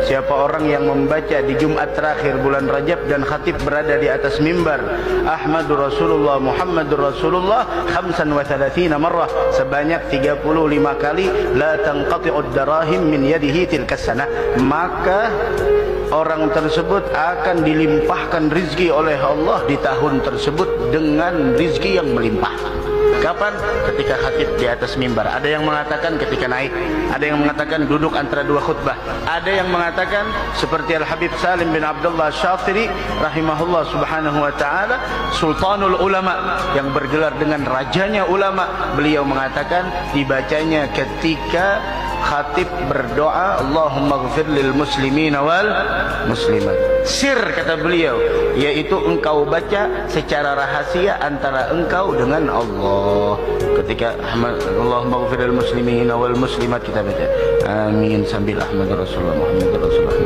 siapa orang yang membaca di Jumat terakhir bulan Rajab dan khatib berada di atas mimbar Ahmadur Rasulullah Muhammadur Rasulullah 35 marrah, sebanyak 35 kali, la tanqati'ud darahim min yadihi tilkas sanah, maka orang tersebut akan dilimpahkan rizki oleh Allah di tahun tersebut dengan rizki yang melimpah. Kapan? Ketika khatib di atas mimbar. Ada yang mengatakan ketika naik, ada yang mengatakan duduk antara dua khutbah, ada yang mengatakan seperti Al-Habib Salim bin Abdullah Syafiri rahimahullah subhanahu wa ta'ala, Sultanul Ulama, yang bergelar dengan rajanya ulama. Beliau mengatakan dibacanya ketika khatib berdoa, Allahumma ghfir lil muslimina wal muslimat. Sir, kata beliau, yaitu engkau baca secara rahasia antara engkau dengan Allah. Ketika Allahumma ghfir lil muslimina wal muslimat, kita baca amin sambil Ahmad Rasulullah Muhammad Rasulullah